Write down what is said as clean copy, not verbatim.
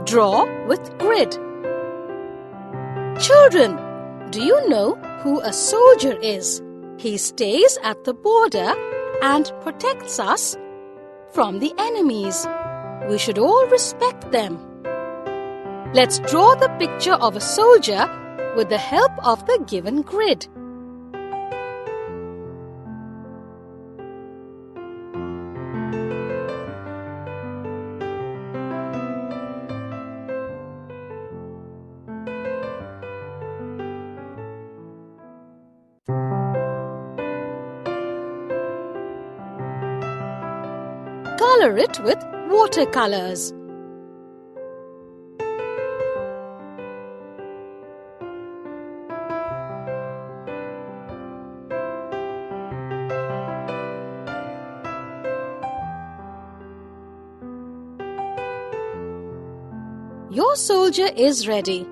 Draw with grid. Children, do you know who a soldier is? He stays at the border and protects us from the enemies. We should all respect them. Let's draw the picture of a soldier with the help of the given grid. Color it with watercolors. Your soldier is ready.